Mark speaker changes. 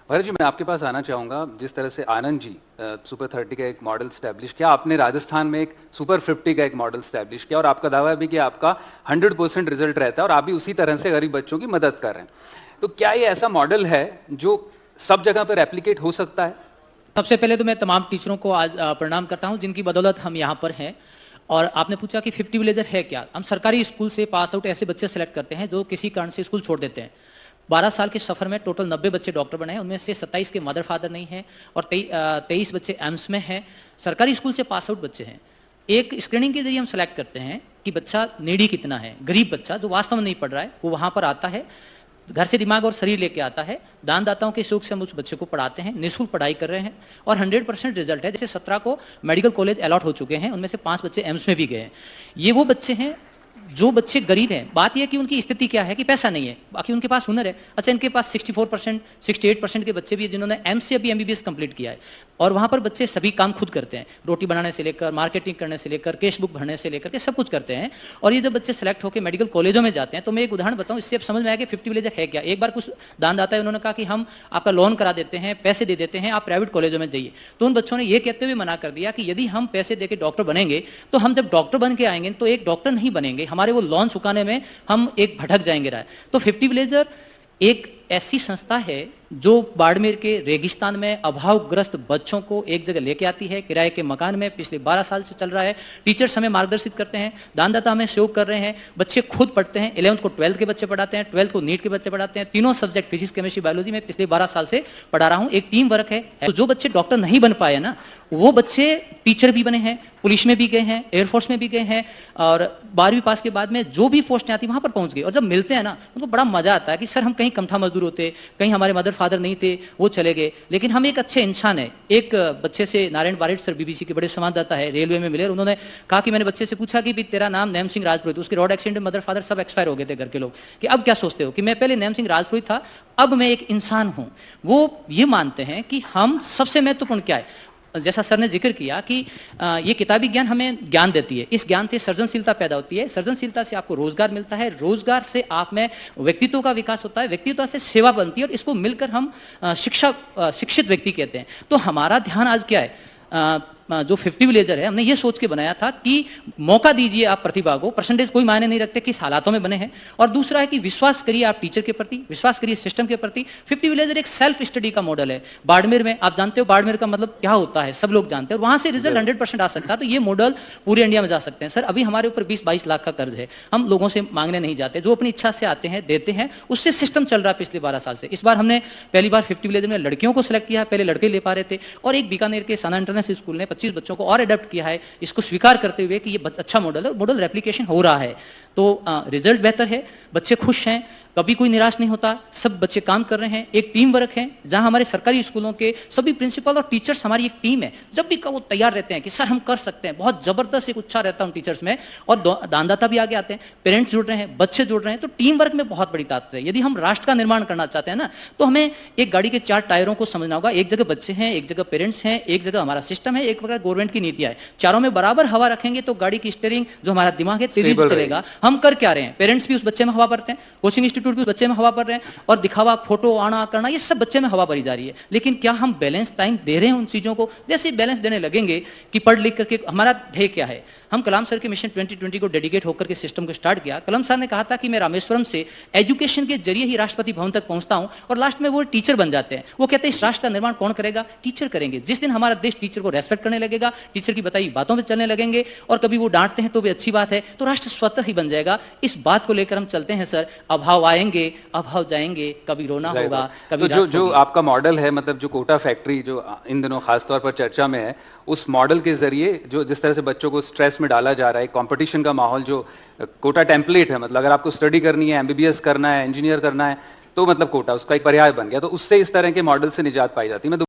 Speaker 1: भरत जी, मैं आपके पास आना चाहूँगा। जिस तरह से आनंद जी सुपर 30 का एक मॉडल स्टैब्लिश किया, आपने राजस्थान में एक सुपर 50 का एक मॉडल स्टैब्लिश किया और आपका दावा है भी कि आपका 100% रिजल्ट रहता है और आप भी उसी तरह से गरीब बच्चों की मदद कर रहे हैं। तो क्या ये ऐसा मॉडल है जो सब जगह पर रेप्लिकेट हो सकता है?
Speaker 2: सबसे पहले तो मैं तमाम टीचरों को आज प्रणाम करता हूं जिनकी बदौलत हम यहाँ पर हैं। और आपने पूछा कि 50 विलेजर है क्या। हम सरकारी स्कूल से पास आउट ऐसे बच्चे सेलेक्ट करते हैं जो किसी कारण से स्कूल छोड़ देते हैं। 12 साल के सफर में टोटल 90 बच्चे डॉक्टर बने हैं, उनमें से 27 के मदर फादर नहीं हैं और 23 बच्चे एम्स में हैं। सरकारी स्कूल से पास आउट बच्चे हैं। एक स्क्रीनिंग के जरिए हम सेलेक्ट करते हैं कि बच्चा नीडी कितना है। गरीब बच्चा जो वास्तव में नहीं पढ़ रहा है वो वहाँ पर आता है, घर से दिमाग और शरीर लेके आता है। दानदाताओं के शौक से हम उस बच्चे को पढ़ाते हैं, निःशुल्क पढ़ाई कर रहे हैं और 100% रिजल्ट है। जैसे 17 को मेडिकल कॉलेज अलॉट हो चुके हैं, उनमें से 5 बच्चे एम्स में भी गए हैं। ये वो बच्चे हैं जो बच्चे गरीब हैं। बात यह कि उनकी स्थिति क्या है कि पैसा नहीं है, बाकी उनके पास हुनर है। अच्छा, इनके पास 64%, 68% के बच्चे भी हैं जिन्होंने एम से अभी MBBS कंप्लीट किया है और वहाँ पर बच्चे सभी काम खुद करते हैं। रोटी बनाने से लेकर, मार्केटिंग करने से लेकर, कैश बुक भरने से लेकर के सब कुछ करते हैं। और ये जब बच्चे सेलेक्ट होकर मेडिकल कॉलेजों में जाते हैं, तो मैं एक उदाहरण बताऊँ, इससे अब समझ में आया कि 50 विलेजर है क्या। एक बार कुछ दानदाता है, उन्होंने कहा कि हम आपका लोन करा देते हैं, पैसे दे देते हैं, आप प्राइवेट कॉलेजों में जाइए। तो उन बच्चों ने ये कहते हुए मना कर दिया कि यदि हम पैसे देकर डॉक्टर बनेंगे तो हम जब डॉक्टर बन के आएंगे तो एक डॉक्टर नहीं बनेंगे, हमारे वो लोन चुकाने में हम एक भटक जाएंगे राय। तो 50 विलेजर एक ऐसी संस्था है जो बाड़मेर के रेगिस्तान में अभावग्रस्त बच्चों को एक जगह लेके आती है, किराए के मकान में। पिछले 12 साल से चल रहा है। टीचर्स हमें मार्गदर्शित करते हैं, दानदाता हमें सहयोग कर रहे हैं, बच्चे खुद पढ़ते हैं। 11th को 12th के बच्चे पढ़ाते हैं, 12th को नीट के बच्चे पढ़ाते हैं। तीनों सब्जेक्ट फिजिक्स, केमिस्ट्री, बायोलॉजी में पिछले 12 साल से पढ़ा रहा हूँ। एक टीम वर्क है। तो जो बच्चे डॉक्टर नहीं बन पाए ना, वो बच्चे टीचर भी बने हैं, पुलिस में भी गए हैं, एयरफोर्स में भी गए हैं और 12वीं पास के बाद में जो भी पोस्ट आती वहां पर पहुंच गए। और जब मिलते हैं ना, उनको बड़ा मजा आता है कि सर हम कहीं कमठा मजदूर होते, कहीं हमारे मदर फादर नहीं थे, वो चले गए, लेकिन हम एक अच्छे इंसान है। एक बच्चे से नारायण बारेट सर BBC के बड़े संवाददाता है, रेलवे में मिले और उन्होंने कहा कि मैंने बच्चे से पूछा कि तेरा नाम नैम सिंह राजपुरोहित, उसके रोड एक्सीडेंट में मदर फादर सब एक्सपायर हो गए थे घर के लोग, कि अब क्या सोचते हो? कि मैं पहले नैम सिंह राजपुरोहित था, अब मैं एक इंसान हूं। वो ये मानते हैं कि हम सबसे महत्वपूर्ण क्या है। जैसा सर ने जिक्र किया कि ये किताबी ज्ञान हमें ज्ञान देती है, इस ज्ञान से सृजनशीलता पैदा होती है, सृजनशीलता से आपको रोजगार मिलता है, रोजगार से आप में व्यक्तित्व का विकास होता है, व्यक्तित्व से सेवा बनती है और इसको मिलकर हम शिक्षित व्यक्ति कहते हैं। तो हमारा ध्यान आज क्या है, जो 50 विलेजर है, हमने ये सोच के बनाया था कि मौका दीजिए आप प्रतिभा को। परसेंटेज कोई मायने नहीं रखते किस हालातों में बने हैं। और दूसरा है कि विश्वास करिए आप टीचर के प्रति, विश्वास करिए सिस्टम के प्रति। 50 विलेजर एक सेल्फ स्टडी का मॉडल है। बाड़मेर में आप जानते हो बाड़मेर का मतलब क्या होता है, सब लोग जानते हैं, और वहां से रिजल्ट 100% आ सकता है। तो ये मॉडल पूरे इंडिया में जा सकते हैं। सर अभी हमारे ऊपर 20-22 लाख का कर्ज है, हम लोगों से मांगने नहीं जाते, जो अपनी इच्छा से आते हैं देते हैं, उससे सिस्टम चल रहा है पिछले 12 साल से। इस बार हमने पहली बार 50 विलेजर में लड़कियों को सिलेक्ट किया, पहले लड़के ले पा रहे थे, और एक बीकानेर के साना इंटरनेशनल स्कूल ने 25 बच्चों को और किया है, इसको स्वीकार करते हुए कि ये अच्छा मॉडल है, मॉडल रेप्लिकेशन हो रहा है। तो रिजल्ट बेहतर है, बच्चे खुश हैं, कभी कोई निराश नहीं होता, सब बच्चे काम कर रहे हैं। एक टीम वर्क है जहां हमारे सरकारी स्कूलों के सभी प्रिंसिपल और टीचर्स हमारी एक टीम है। जब भी वो तैयार रहते हैं कि सर हम कर सकते हैं, बहुत जबरदस्त एक उत्साह रहता है उन टीचर्स में। और दानदाता भी आगे आते हैं, पेरेंट्स जुड़ रहे हैं, बच्चे जुड़ रहे हैं। तो टीम वर्क में बहुत बड़ी ताकत है। यदि हम राष्ट्र का निर्माण करना चाहते हैं ना, तो हमें एक गाड़ी के 4 टायरों को समझना होगा। एक जगह बच्चे हैं, एक जगह पेरेंट्स हैं, एक जगह हमारा सिस्टम है, एक प्रकार गवर्नमेंट की नीतियां है। चारों में बराबर हवा रखेंगे तो गाड़ी की स्टीयरिंग, जो हमारा दिमाग है, तेजी से चलेगा। हम कर क्या रहे हैं? पेरेंट्स भी उस बच्चे में हवा भरते हैं, कोचिंग इंस्टीट्यूट भी उस बच्चे में हवा भर रहे हैं, और दिखावा, फोटो आना करना, ये सब बच्चे में हवा भरी जा रही है। लेकिन क्या हम बैलेंस टाइम दे रहे हैं उन चीजों को? जैसे बैलेंस देने लगेंगे कि पढ़ लिख करके हमारा ध्येय क्या है। हम कलाम सर के मिशन 2020 को डेडिकेट होकर के सिस्टम को स्टार्ट किया। कलाम सर ने कहा था कि मैं रामेश्वरम से एजुकेशन के जरिए ही राष्ट्रपति भवन तक पहुंचता हूं, और लास्ट में वो टीचर बन जाते हैं। वो कहते हैं इस राष्ट्र का निर्माण कौन करेगा? टीचर करेंगे। जिस दिन हमारा देश टीचर को रेस्पेक्ट करने लगेगा, टीचर की बताई बातों में चलने लगेंगे, और कभी वो डांटते हैं तो भी अच्छी बात है, तो राष्ट्र स्वतः ही बन जाएगा। इस बात को लेकर हम चलते हैं सर। अभाव आएंगे, अभाव जाएंगे, कभी रोना होगा, कभी
Speaker 1: तो जो आपका मॉडल है, मतलब जो कोटा फैक्ट्री जो इन दिनों खासतौर पर चर्चा में है, उस मॉडल के जरिए जो जिस तरह से बच्चों को स्ट्रेस में डाला जा रहा है, कंपटीशन का माहौल, जो कोटा टेम्पलेट है, मतलब अगर आपको स्टडी करनी है, MBBS करना है, इंजीनियर करना है, तो मतलब कोटा उसका एक पर्याय बन गया। तो उससे इस तरह के मॉडल से निजात पाई जाती है।